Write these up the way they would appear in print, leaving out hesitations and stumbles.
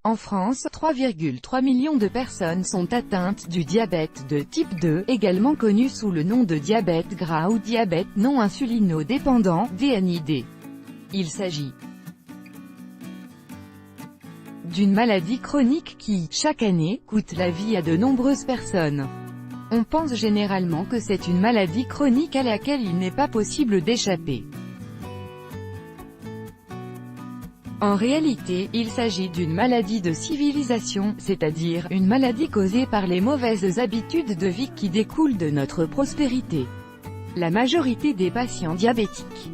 En France, 3,3 millions de personnes sont atteintes du diabète de type 2, également connu sous le nom de diabète gras ou diabète non insulinodépendant, DNID. Il s'agit d'une maladie chronique qui, chaque année, coûte la vie à de nombreuses personnes. On pense généralement que c'est une maladie chronique à laquelle il n'est pas possible d'échapper. En réalité, il s'agit d'une maladie de civilisation, c'est-à-dire une maladie causée par les mauvaises habitudes de vie qui découlent de notre prospérité. La majorité des patients diabétiques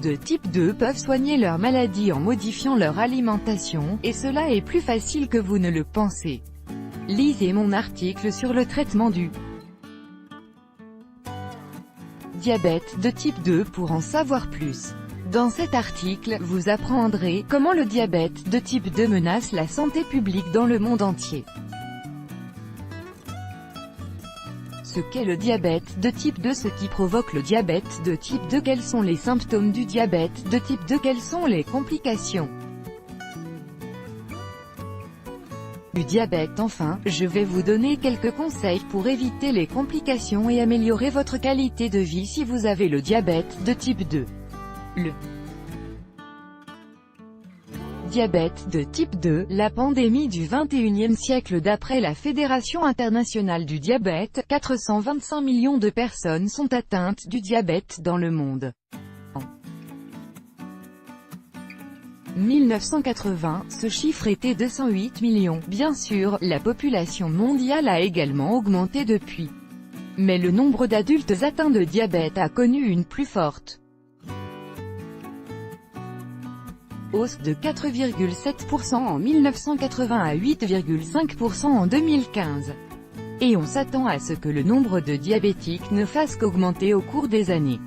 de type 2 peuvent soigner leur maladie en modifiant leur alimentation, et cela est plus facile que vous ne le pensez. Lisez mon article sur le traitement du diabète de type 2 pour en savoir plus. Dans cet article, vous apprendrez comment le diabète de type 2 menace la santé publique dans le monde entier. Ce qu'est le diabète de type 2, ce qui provoque le diabète de type 2, quels sont les symptômes du diabète de type 2, quelles sont les complications du diabète. Enfin, je vais vous donner quelques conseils pour éviter les complications et améliorer votre qualité de vie si vous avez le diabète de type 2. Le diabète de type 2, la pandémie du XXIe siècle. D'après la Fédération internationale du diabète, 425 millions de personnes sont atteintes du diabète dans le monde. En 1980, ce chiffre était 208 millions. Bien sûr, la population mondiale a également augmenté depuis. Mais le nombre d'adultes atteints de diabète a connu une plus forte hausse de 4,7% en 1980 à 8,5% en 2015. Et on s'attend à ce que le nombre de diabétiques ne fasse qu'augmenter au cours des années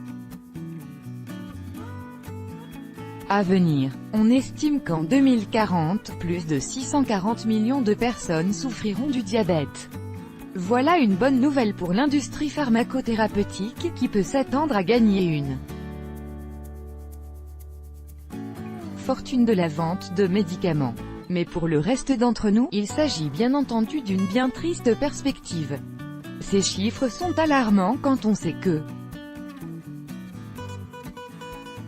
à venir. On estime qu'en 2040, plus de 640 millions de personnes souffriront du diabète. Voilà une bonne nouvelle pour l'industrie pharmacothérapeutique, qui peut s'attendre à gagner une fortune de la vente de médicaments. Mais pour le reste d'entre nous, il s'agit bien entendu d'une bien triste perspective. Ces chiffres sont alarmants quand on sait que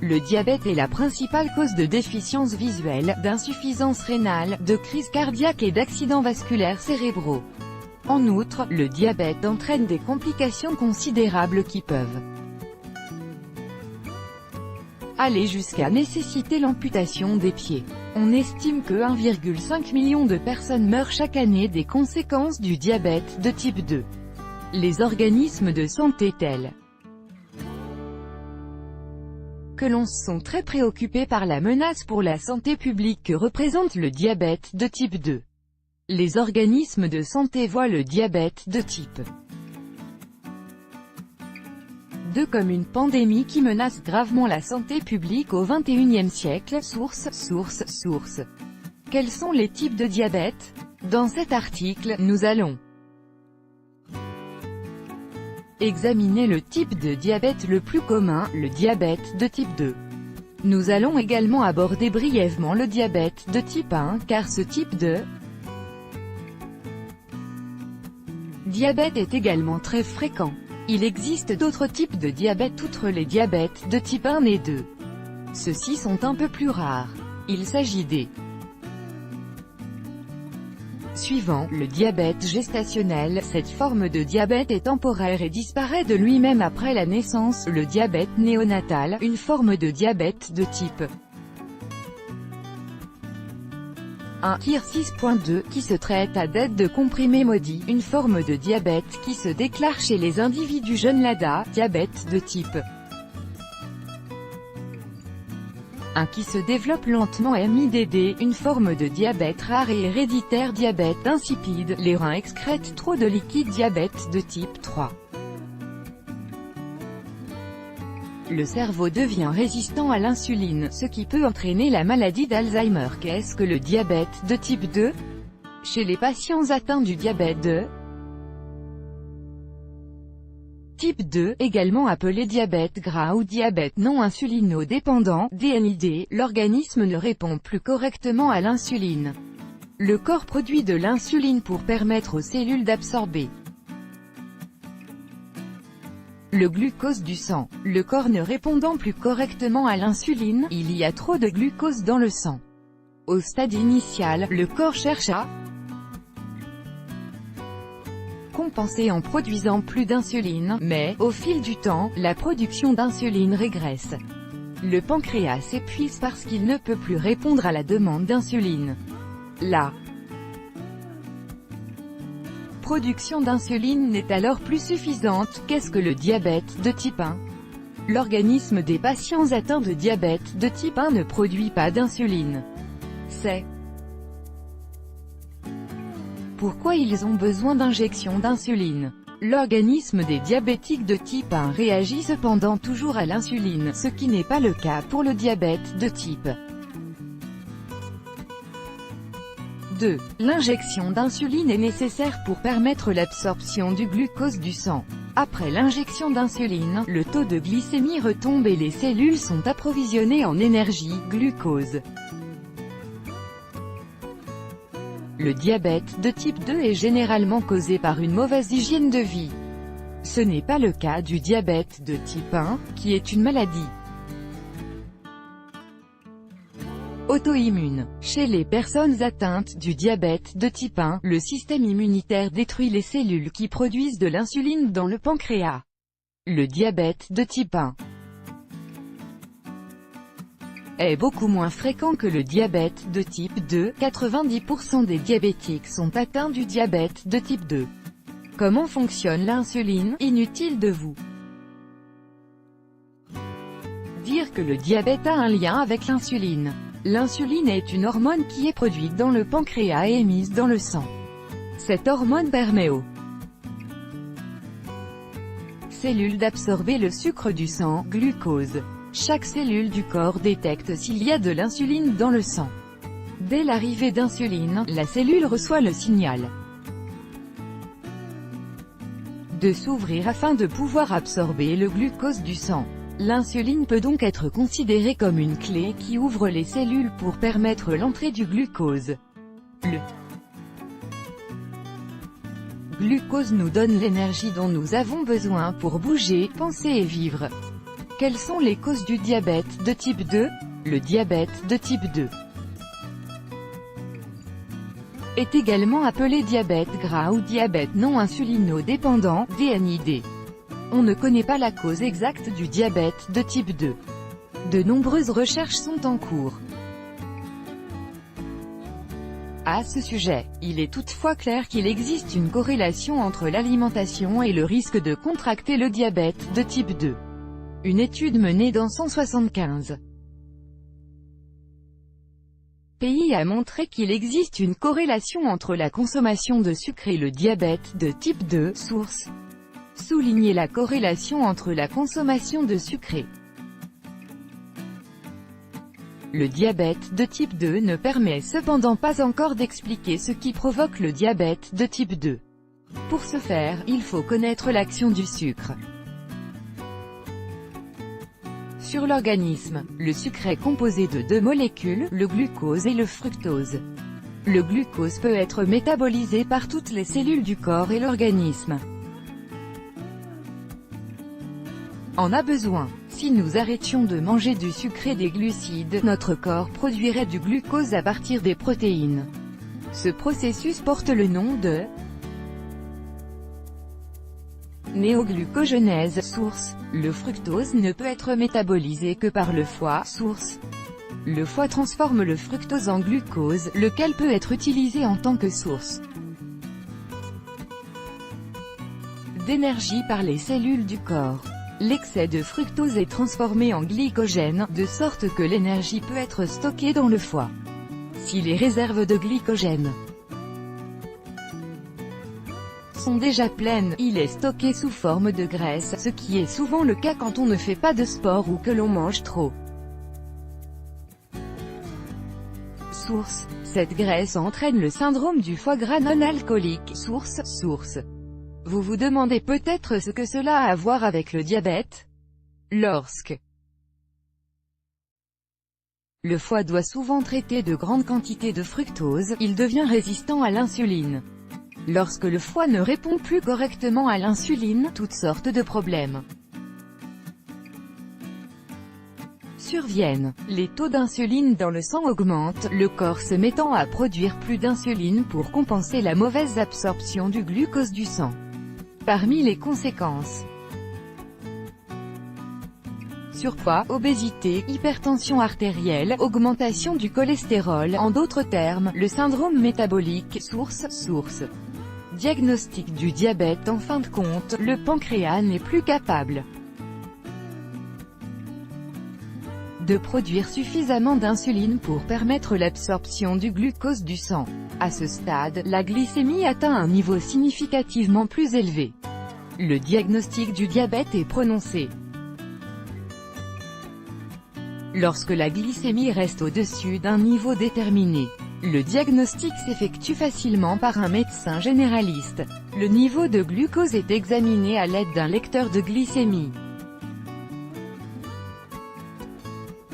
le diabète est la principale cause de déficience visuelle, d'insuffisance rénale, de crise cardiaque et d'accidents vasculaires cérébraux. En outre, le diabète entraîne des complications considérables qui peuvent aller jusqu'à nécessiter l'amputation des pieds. On estime que 1,5 million de personnes meurent chaque année des conséquences du diabète de type 2. Les organismes de santé tels que l'on sont très préoccupés par la menace pour la santé publique que représente le diabète de type 2. Les organismes de santé voient le diabète de type 2 comme une pandémie qui menace gravement la santé publique au XXIe siècle. Source. Quels sont les types de diabète? Dans cet article, nous allons examiner le type de diabète le plus commun, le diabète de type 2. Nous allons également aborder brièvement le diabète de type 1, car ce type de diabète est également très fréquent. Il existe d'autres types de diabète outre les diabètes de type 1 et 2. Ceux-ci sont un peu plus rares. Il s'agit des suivants. Le diabète gestationnel. Cette forme de diabète est temporaire et disparaît de lui-même après la naissance. Le diabète néonatal. Une forme de diabète de type 1, KIR 6.2, qui se traite à d'aide de comprimés maudits, une forme de diabète qui se déclare chez les individus jeunes. LADA, diabète de type 1 qui se développe lentement. MIDD, une forme de diabète rare et héréditaire. Diabète insipide, les reins excrètent trop de liquide. Diabète de type 3. Le cerveau devient résistant à l'insuline, ce qui peut entraîner la maladie d'Alzheimer. Qu'est-ce que le diabète de type 2? Chez les patients atteints du diabète de type 2, également appelé diabète gras ou diabète non insulinodépendant, DNID, l'organisme ne répond plus correctement à l'insuline. Le corps produit de l'insuline pour permettre aux cellules d'absorber le glucose du sang. Le corps ne répondant plus correctement à l'insuline, il y a trop de glucose dans le sang. Au stade initial, le corps cherche à compenser en produisant plus d'insuline, mais, au fil du temps, la production d'insuline régresse. Le pancréas s'épuise parce qu'il ne peut plus répondre à la demande d'insuline. La production d'insuline n'est alors plus suffisante. Qu'est-ce que le diabète de type 1? L'organisme des patients atteints de diabète de type 1 ne produit pas d'insuline. C'est pourquoi ils ont besoin d'injections d'insuline. L'organisme des diabétiques de type 1 réagit cependant toujours à l'insuline, ce qui n'est pas le cas pour le diabète de type 2. L'injection d'insuline est nécessaire pour permettre l'absorption du glucose du sang. Après l'injection d'insuline, le taux de glycémie retombe et les cellules sont approvisionnées en énergie, glucose. Le diabète de type 2 est généralement causé par une mauvaise hygiène de vie. Ce n'est pas le cas du diabète de type 1, qui est une maladie auto-immune. Chez les personnes atteintes du diabète de type 1, le système immunitaire détruit les cellules qui produisent de l'insuline dans le pancréas. Le diabète de type 1 est beaucoup moins fréquent que le diabète de type 2, 90% des diabétiques sont atteints du diabète de type 2. Comment fonctionne l'insuline? Inutile de vous dire que le diabète a un lien avec l'insuline. L'insuline est une hormone qui est produite dans le pancréas et émise dans le sang. Cette hormone permet aux cellules d'absorber le sucre du sang, glucose. Chaque cellule du corps détecte s'il y a de l'insuline dans le sang. Dès l'arrivée d'insuline, la cellule reçoit le signal de s'ouvrir afin de pouvoir absorber le glucose du sang. L'insuline peut donc être considérée comme une clé qui ouvre les cellules pour permettre l'entrée du glucose. Le glucose nous donne l'énergie dont nous avons besoin pour bouger, penser et vivre. Quelles sont les causes du diabète de type 2? Le diabète de type 2 est également appelé diabète gras ou diabète non insulinodépendant, DNID. On ne connaît pas la cause exacte du diabète de type 2. De nombreuses recherches sont en cours à ce sujet. Il est toutefois clair qu'il existe une corrélation entre l'alimentation et le risque de contracter le diabète de type 2. Une étude menée dans 175 pays a montré qu'il existe une corrélation entre la consommation de sucre et le diabète de type 2. Source. Souligner la corrélation entre la consommation de sucré. Le diabète de type 2 ne permet cependant pas encore d'expliquer ce qui provoque le diabète de type 2. Pour ce faire, il faut connaître l'action du sucre sur l'organisme. Le sucre est composé de deux molécules, le glucose et le fructose. Le glucose peut être métabolisé par toutes les cellules du corps et l'organisme en a besoin. Si nous arrêtions de manger du sucre et des glucides, notre corps produirait du glucose à partir des protéines. Ce processus porte le nom de néoglucogenèse. Source. Le fructose ne peut être métabolisé que par le foie. Source. Le foie transforme le fructose en glucose, lequel peut être utilisé en tant que source d'énergie par les cellules du corps. L'excès de fructose est transformé en glycogène, de sorte que l'énergie peut être stockée dans le foie. Si les réserves de glycogène sont déjà pleines, il est stocké sous forme de graisse, ce qui est souvent le cas quand on ne fait pas de sport ou que l'on mange trop. Source. Cette graisse entraîne le syndrome du foie gras non alcoolique. Source. Vous vous demandez peut-être ce que cela a à voir avec le diabète? Lorsque le foie doit souvent traiter de grandes quantités de fructose, il devient résistant à l'insuline. Lorsque le foie ne répond plus correctement à l'insuline, toutes sortes de problèmes surviennent. Les taux d'insuline dans le sang augmentent, le corps se mettant à produire plus d'insuline pour compenser la mauvaise absorption du glucose du sang. Parmi les conséquences: surpoids, obésité, hypertension artérielle, augmentation du cholestérol, en d'autres termes, le syndrome métabolique. Source. Diagnostic du diabète. En fin de compte, le pancréas n'est plus capable de produire suffisamment d'insuline pour permettre l'absorption du glucose du sang. À ce stade, la glycémie atteint un niveau significativement plus élevé. Le diagnostic du diabète est prononcé lorsque la glycémie reste au-dessus d'un niveau déterminé. Le diagnostic s'effectue facilement par un médecin généraliste. Le niveau de glucose est examiné à l'aide d'un lecteur de glycémie.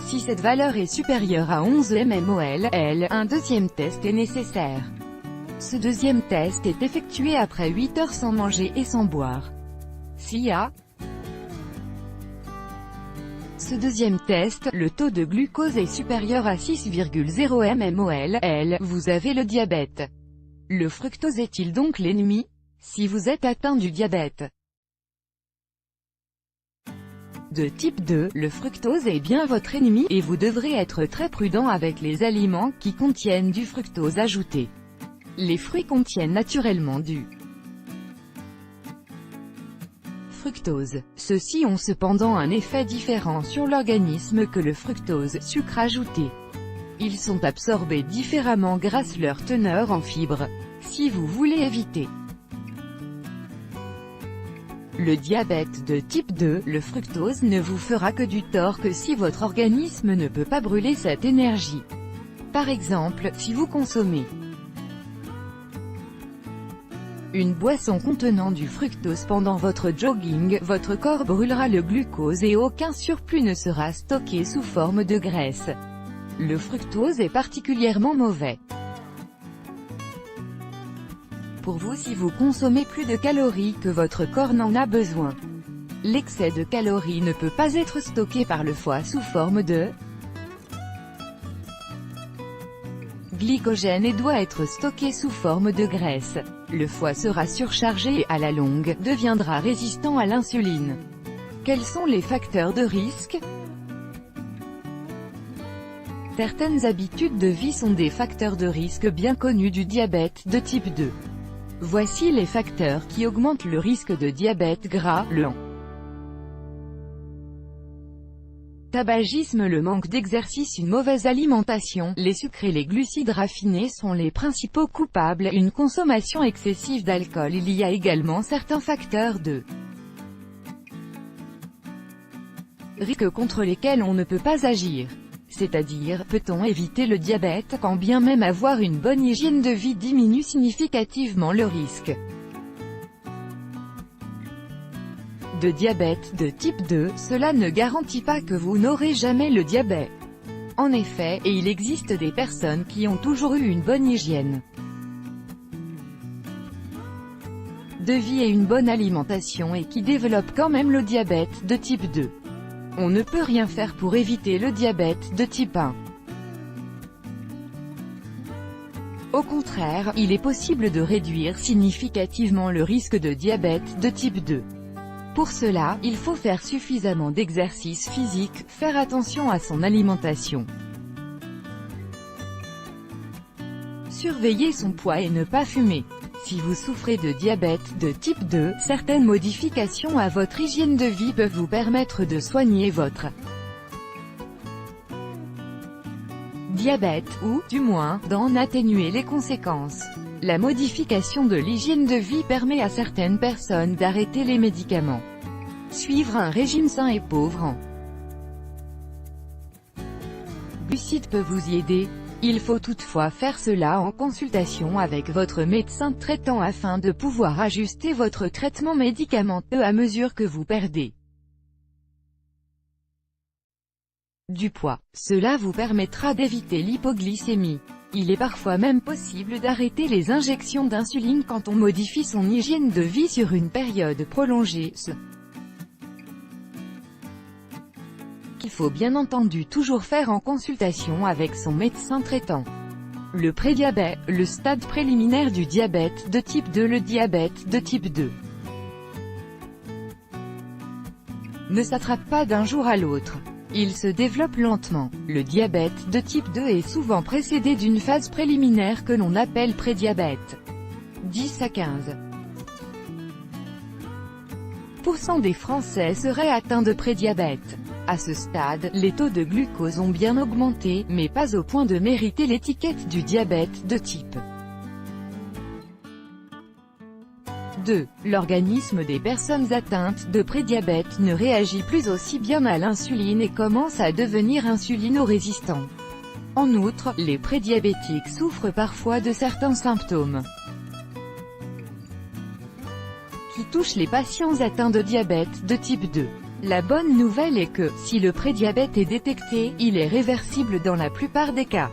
Si cette valeur est supérieure à 11 mmol, un deuxième test est nécessaire. Ce deuxième test est effectué après 8 heures sans manger et sans boire. Ce deuxième test, le taux de glucose est supérieur à 6,0 mmol, vous avez le diabète. Le fructose est-il donc l'ennemi? Si vous êtes atteint du diabète de type 2, le fructose est bien votre ennemi, et vous devrez être très prudent avec les aliments qui contiennent du fructose ajouté. Les fruits contiennent naturellement du fructose. Ceux-ci ont cependant un effet différent sur l'organisme que le fructose, sucre ajouté. Ils sont absorbés différemment grâce à leur teneur en fibres. Si vous voulez éviter le diabète de type 2, le fructose ne vous fera que du tort que si votre organisme ne peut pas brûler cette énergie. Par exemple, si vous consommez une boisson contenant du fructose pendant votre jogging, votre corps brûlera le glucose et aucun surplus ne sera stocké sous forme de graisse. Le fructose est particulièrement mauvais pour vous si vous consommez plus de calories que votre corps n'en a besoin. L'excès de calories ne peut pas être stocké par le foie sous forme de glycogène et doit être stocké sous forme de graisse. Le foie sera surchargé et, à la longue, deviendra résistant à l'insuline. Quels sont les facteurs de risque? Certaines habitudes de vie sont des facteurs de risque bien connus du diabète de type 2. Voici les facteurs qui augmentent le risque de diabète gras, lent. Tabagisme, le manque d'exercice, une mauvaise alimentation, les sucres et les glucides raffinés sont les principaux coupables, une consommation excessive d'alcool. Il y a également certains facteurs de risque contre lesquels on ne peut pas agir. C'est-à-dire, peut-on éviter le diabète, quand bien même avoir une bonne hygiène de vie diminue significativement le risque de diabète de type 2, cela ne garantit pas que vous n'aurez jamais le diabète. En effet, et il existe des personnes qui ont toujours eu une bonne hygiène de vie et une bonne alimentation et qui développent quand même le diabète de type 2. On ne peut rien faire pour éviter le diabète de type 1. Au contraire, il est possible de réduire significativement le risque de diabète de type 2. Pour cela, il faut faire suffisamment d'exercice physique, faire attention à son alimentation, surveiller son poids et ne pas fumer. Si vous souffrez de diabète de type 2, certaines modifications à votre hygiène de vie peuvent vous permettre de soigner votre diabète, ou, du moins, d'en atténuer les conséquences. La modification de l'hygiène de vie permet à certaines personnes d'arrêter les médicaments. Suivre un régime sain et pauvre en glucides peut vous y aider. Il faut toutefois faire cela en consultation avec votre médecin traitant afin de pouvoir ajuster votre traitement médicamenteux à mesure que vous perdez du poids. Cela vous permettra d'éviter l'hypoglycémie. Il est parfois même possible d'arrêter les injections d'insuline quand on modifie son hygiène de vie sur une période prolongée. Il faut bien entendu toujours faire en consultation avec son médecin traitant. Le prédiabète, le stade préliminaire du diabète de type 2. Le diabète de type 2 ne s'attrape pas d'un jour à l'autre. Il se développe lentement. Le diabète de type 2 est souvent précédé d'une phase préliminaire que l'on appelle prédiabète. 10 à 15% des Français seraient atteints de prédiabète. À ce stade, les taux de glucose ont bien augmenté, mais pas au point de mériter l'étiquette du diabète de type 2. L'organisme des personnes atteintes de prédiabète ne réagit plus aussi bien à l'insuline et commence à devenir insulino-résistant. En outre, les prédiabétiques souffrent parfois de certains symptômes qui touchent les patients atteints de diabète de type 2. La bonne nouvelle est que, si le prédiabète est détecté, il est réversible dans la plupart des cas.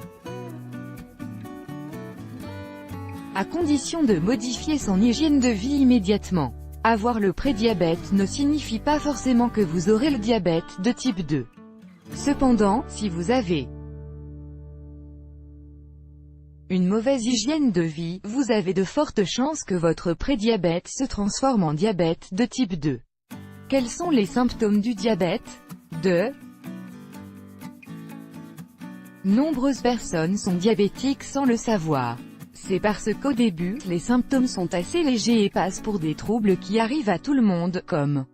À condition de modifier son hygiène de vie immédiatement. Avoir le prédiabète ne signifie pas forcément que vous aurez le diabète de type 2. Cependant, si vous avez une mauvaise hygiène de vie, vous avez de fortes chances que votre prédiabète se transforme en diabète de type 2. Quels sont les symptômes du diabète de nombreuses personnes sont diabétiques sans le savoir. C'est parce qu'au début, les symptômes sont assez légers et passent pour des troubles qui arrivent à tout le monde, comme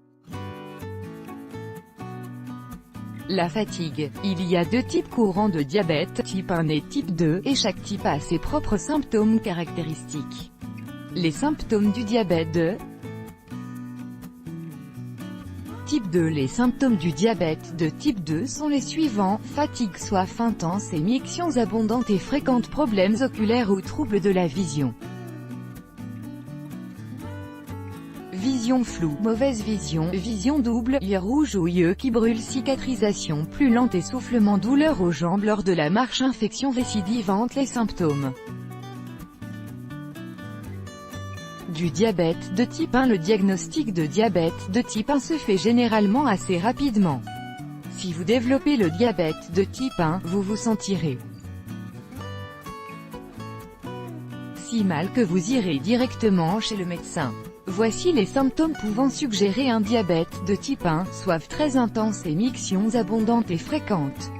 la fatigue. Il y a deux types courants de diabète, type 1 et type 2, et chaque type a ses propres symptômes caractéristiques. Les symptômes du diabète de type 2. Les symptômes du diabète de type 2 sont les suivants: fatigue, soif intense, émictions abondantes et fréquentes, problèmes oculaires ou troubles de la vision. Vision floue, mauvaise vision, vision double, yeux rouges ou yeux qui brûlent, cicatrisation plus lente, essoufflement, douleur aux jambes lors de la marche, infection récidivante. Les symptômes du diabète de type 1. Le diagnostic de diabète de type 1 se fait généralement assez rapidement. Si vous développez le diabète de type 1, vous vous sentirez si mal que vous irez directement chez le médecin. Voici les symptômes pouvant suggérer un diabète de type 1, soif très intense, émictions abondantes et fréquentes.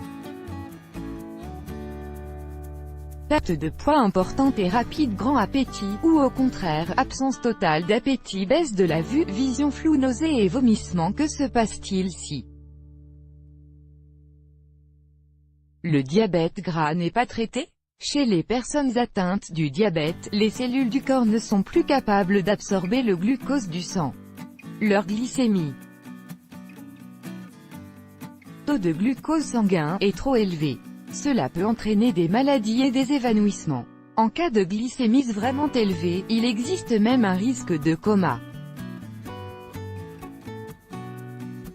Perte de poids importante et rapide, grand appétit, ou au contraire, absence totale d'appétit, baisse de la vue, vision floue, nausées et vomissements. Que se passe-t-il si le diabète gras n'est pas traité? Chez les personnes atteintes du diabète, les cellules du corps ne sont plus capables d'absorber le glucose du sang. Leur glycémie, taux de glucose sanguin, est trop élevé. Cela peut entraîner des maladies et des évanouissements. En cas de glycémie vraiment élevée, il existe même un risque de coma.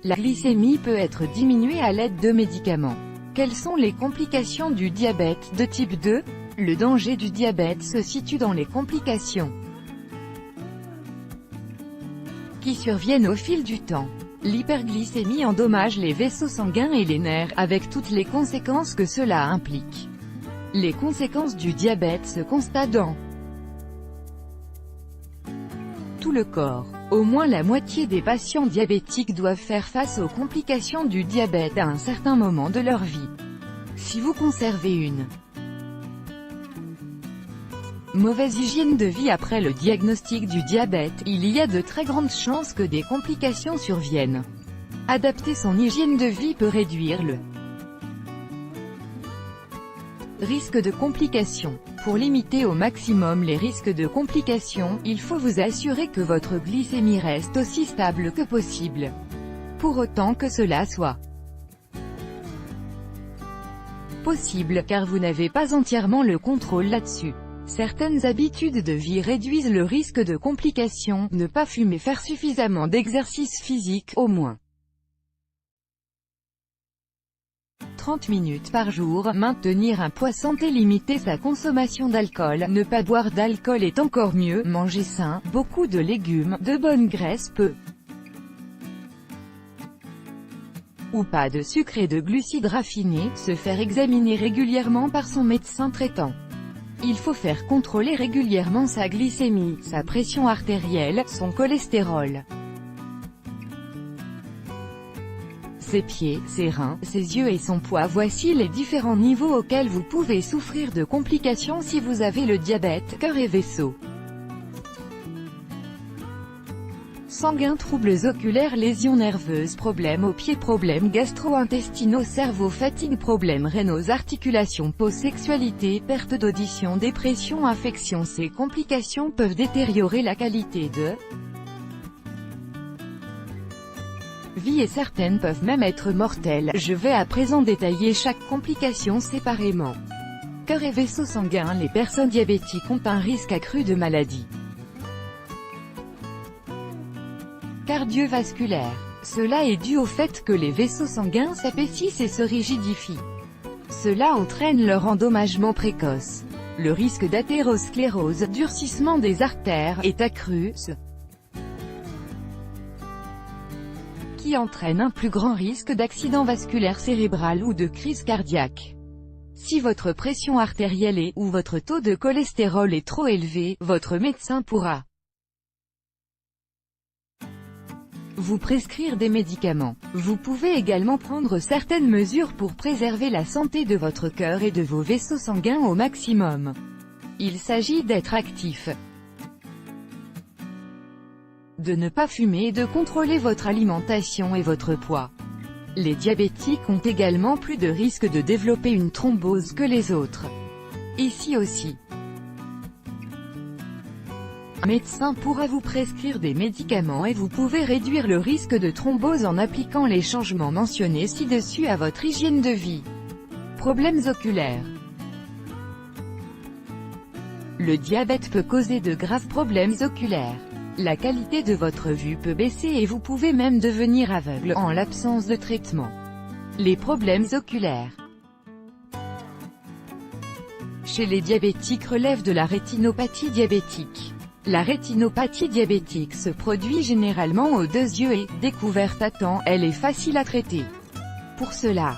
La glycémie peut être diminuée à l'aide de médicaments. Quelles sont les complications du diabète de type 2? Le danger du diabète se situe dans les complications qui surviennent au fil du temps. L'hyperglycémie endommage les vaisseaux sanguins et les nerfs, avec toutes les conséquences que cela implique. Les conséquences du diabète se constatent dans tout le corps. Au moins la moitié des patients diabétiques doivent faire face aux complications du diabète à un certain moment de leur vie. Si vous conservez une mauvaise hygiène de vie après le diagnostic du diabète, il y a de très grandes chances que des complications surviennent. Adapter son hygiène de vie peut réduire le risque de complications. Pour limiter au maximum les risques de complications, il faut vous assurer que votre glycémie reste aussi stable que possible. Pour autant que cela soit possible, car vous n'avez pas entièrement le contrôle là-dessus. Certaines habitudes de vie réduisent le risque de complications, ne pas fumer, faire suffisamment d'exercice physique, au moins 30 minutes par jour, maintenir un poids santé, limiter sa consommation d'alcool, ne pas boire d'alcool est encore mieux, manger sain, beaucoup de légumes, de bonnes graisses, peu ou pas de sucre et de glucides raffinés, se faire examiner régulièrement par son médecin traitant. Il faut faire contrôler régulièrement sa glycémie, sa pression artérielle, son cholestérol, ses pieds, ses reins, ses yeux et son poids. Voici les différents niveaux auxquels vous pouvez souffrir de complications si vous avez le diabète, cœur et vaisseaux sanguins, troubles oculaires, lésions nerveuses, problèmes aux pieds, problèmes gastro-intestinaux, cerveau, fatigue, problèmes rénaux, articulations, peau, sexualité, perte d'audition, dépression, infection. Ces complications peuvent détériorer la qualité de vie et certaines peuvent même être mortelles. Je vais à présent détailler chaque complication séparément. Cœur et vaisseaux sanguins. Les personnes diabétiques ont un risque accru de maladie cardiovasculaire. Cela est dû au fait que les vaisseaux sanguins s'épaississent et se rigidifient. Cela entraîne leur endommagement précoce. Le risque d'athérosclérose, durcissement des artères, est accru, ce qui entraîne un plus grand risque d'accident vasculaire cérébral ou de crise cardiaque. Si votre pression artérielle est, ou votre taux de cholestérol est trop élevé, votre médecin pourra vous prescrire des médicaments. Vous pouvez également prendre certaines mesures pour préserver la santé de votre cœur et de vos vaisseaux sanguins au maximum. Il s'agit d'être actif, de ne pas fumer et de contrôler votre alimentation et votre poids. Les diabétiques ont également plus de risques de développer une thrombose que les autres. Ici aussi, un médecin pourra vous prescrire des médicaments et vous pouvez réduire le risque de thrombose en appliquant les changements mentionnés ci-dessus à votre hygiène de vie. Problèmes oculaires. Le diabète peut causer de graves problèmes oculaires. La qualité de votre vue peut baisser et vous pouvez même devenir aveugle, en l'absence de traitement. Les problèmes oculaires chez les diabétiques relèvent de la rétinopathie diabétique. La rétinopathie diabétique se produit généralement aux deux yeux et, découverte à temps, elle est facile à traiter. Pour cela,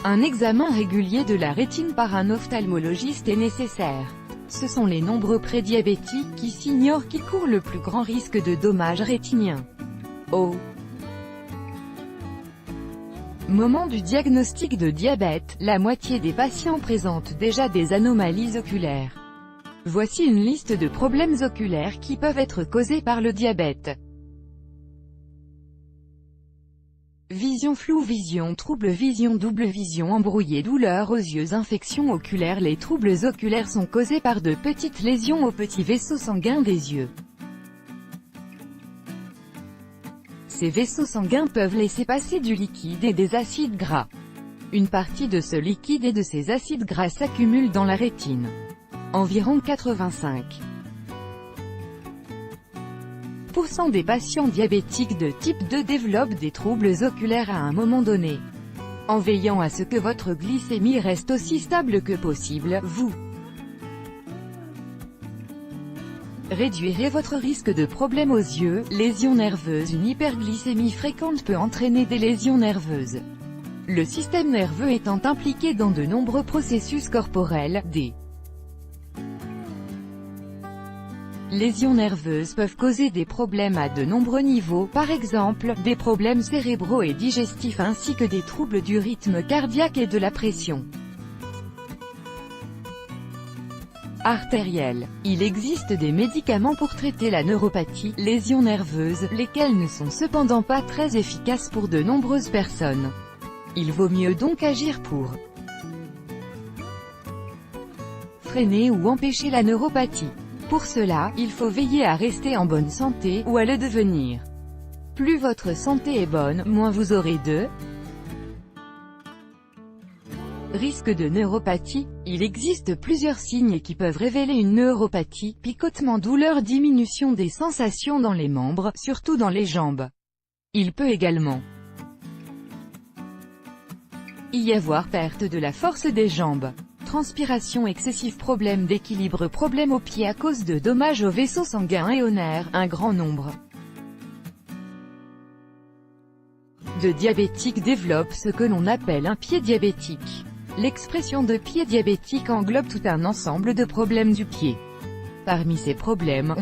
un examen régulier de la rétine par un ophtalmologiste est nécessaire. Ce sont les nombreux prédiabétiques qui s'ignorent qui courent le plus grand risque de dommages rétiniens. Au moment du diagnostic de diabète, la moitié des patients présentent déjà des anomalies oculaires. Voici une liste de problèmes oculaires qui peuvent être causés par le diabète. Vision floue, vision trouble, vision double, vision embrouillée, douleur aux yeux, infection oculaire. Les troubles oculaires sont causés par de petites lésions aux petits vaisseaux sanguins des yeux. Ces vaisseaux sanguins peuvent laisser passer du liquide et des acides gras. Une partie de ce liquide et de ces acides gras s'accumule dans la rétine. Environ 85% des patients diabétiques de type 2 développent des troubles oculaires à un moment donné. En veillant à ce que votre glycémie reste aussi stable que possible, vous réduirez votre risque de problèmes aux yeux, lésions nerveuses. Une hyperglycémie fréquente peut entraîner des lésions nerveuses. Le système nerveux étant impliqué dans de nombreux processus corporels, des lésions nerveuses peuvent causer des problèmes à de nombreux niveaux, par exemple, des problèmes cérébraux et digestifs ainsi que des troubles du rythme cardiaque et de la pression artérielle. Il existe des médicaments pour traiter la neuropathie, lésions nerveuses, lesquels ne sont cependant pas très efficaces pour de nombreuses personnes. Il vaut mieux donc agir pour freiner ou empêcher la neuropathie. Pour cela, il faut veiller à rester en bonne santé, ou à le devenir. Plus votre santé est bonne, moins vous aurez de Risque de neuropathie. Il existe plusieurs signes qui peuvent révéler une neuropathie: picotement, douleur, diminution des sensations dans les membres, surtout dans les jambes. Il peut également y avoir perte de la force des jambes, transpiration excessive, problème d'équilibre, problème aux pieds à cause de dommages aux vaisseaux sanguins et aux nerfs. Un grand nombre de diabétiques développent ce que l'on appelle un pied diabétique. L'expression de pied diabétique englobe tout un ensemble de problèmes du pied. Parmi ces problèmes,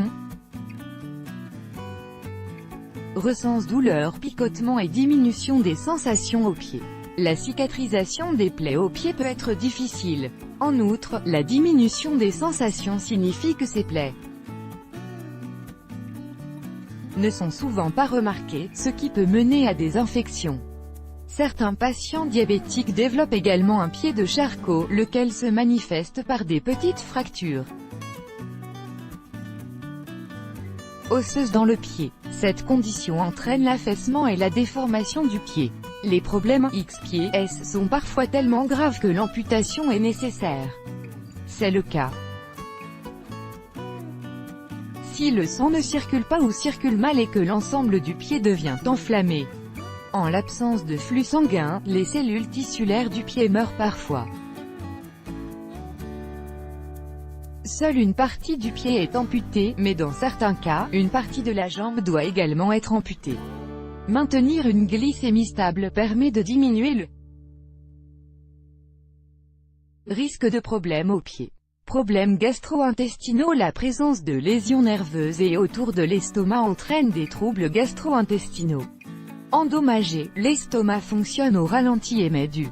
on ressent douleur, picotement et diminution des sensations aux pieds. La cicatrisation des plaies aux pieds peut être difficile. En outre, la diminution des sensations signifie que ces plaies ne sont souvent pas remarquées, ce qui peut mener à des infections. Certains patients diabétiques développent également un pied de Charcot, lequel se manifeste par des petites fractures osseuses dans le pied. Cette condition entraîne l'affaissement et la déformation du pied. Les problèmes X-pied S sont parfois tellement graves que l'amputation est nécessaire. C'est le cas si le sang ne circule pas ou circule mal et que l'ensemble du pied devient enflammé. En l'absence de flux sanguin, les cellules tissulaires du pied meurent parfois. Seule une partie du pied est amputée, mais dans certains cas, une partie de la jambe doit également être amputée. Maintenir une glycémie stable permet de diminuer le risque de problèmes aux pieds. Problèmes gastro-intestinaux. La présence de lésions nerveuses et autour de l'estomac entraîne des troubles gastro-intestinaux. Endommagé, l'estomac fonctionne au ralenti et met du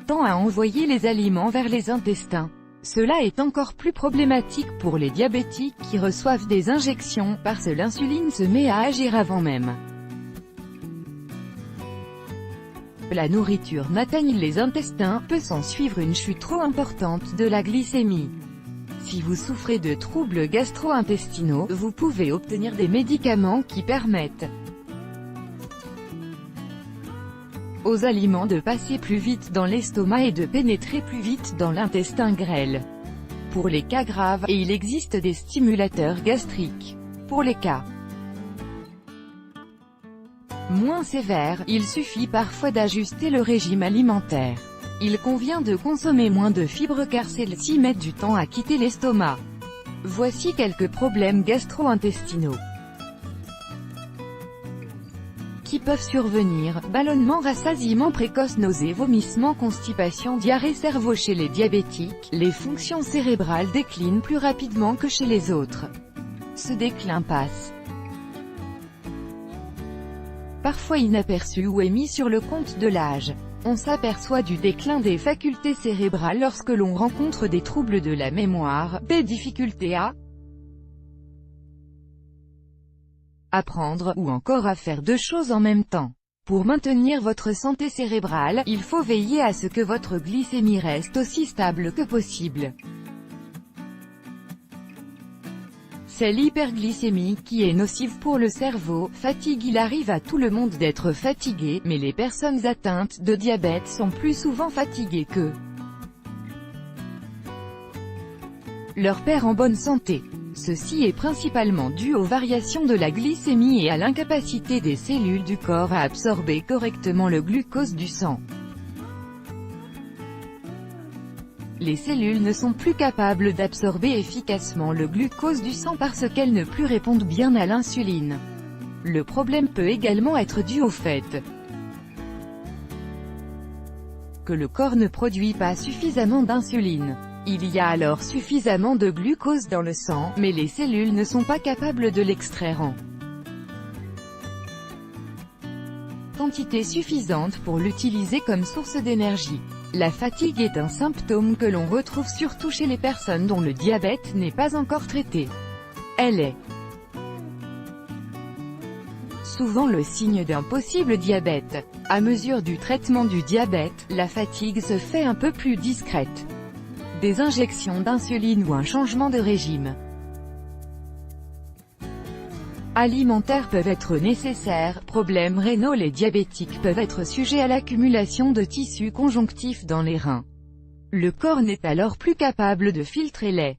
temps à envoyer les aliments vers les intestins. Cela est encore plus problématique pour les diabétiques qui reçoivent des injections, parce que l'insuline se met à agir avant même la nourriture n'atteigne les intestins. Peut s'en suivre une chute trop importante de la glycémie. Si vous souffrez de troubles gastro-intestinaux, vous pouvez obtenir des médicaments qui permettent aux aliments de passer plus vite dans l'estomac et de pénétrer plus vite dans l'intestin grêle. Pour les cas graves, il existe des stimulateurs gastriques. Pour les cas moins sévères, il suffit parfois d'ajuster le régime alimentaire. Il convient de consommer moins de fibres car celles-ci mettent du temps à quitter l'estomac. Voici quelques problèmes gastro-intestinaux qui peuvent survenir: ballonnement, rassasiement précoce, nausées, vomissements, constipation, diarrhée, cerveau. Chez les diabétiques, les fonctions cérébrales déclinent plus rapidement que chez les autres. Ce déclin passe parfois inaperçu ou est mis sur le compte de l'âge. On s'aperçoit du déclin des facultés cérébrales lorsque l'on rencontre des troubles de la mémoire, des difficultés à apprendre, ou encore à faire deux choses en même temps. Pour maintenir votre santé cérébrale, il faut veiller à ce que votre glycémie reste aussi stable que possible. C'est l'hyperglycémie qui est nocive pour le cerveau. Fatigue. Il arrive à tout le monde d'être fatigué, mais les personnes atteintes de diabète sont plus souvent fatiguées que leur père en bonne santé. Ceci est principalement dû aux variations de la glycémie et à l'incapacité des cellules du corps à absorber correctement le glucose du sang. Les cellules ne sont plus capables d'absorber efficacement le glucose du sang parce qu'elles ne plus répondent bien à l'insuline. Le problème peut également être dû au fait que le corps ne produit pas suffisamment d'insuline. Il y a alors suffisamment de glucose dans le sang, mais les cellules ne sont pas capables de l'extraire en quantité suffisante pour l'utiliser comme source d'énergie. La fatigue est un symptôme que l'on retrouve surtout chez les personnes dont le diabète n'est pas encore traité. Elle est souvent le signe d'un possible diabète. À mesure du traitement du diabète, la fatigue se fait un peu plus discrète. Des injections d'insuline ou un changement de régime alimentaires peuvent être nécessaires, problèmes rénaux. Les diabétiques peuvent être sujets à l'accumulation de tissus conjonctifs dans les reins. Le corps n'est alors plus capable de filtrer les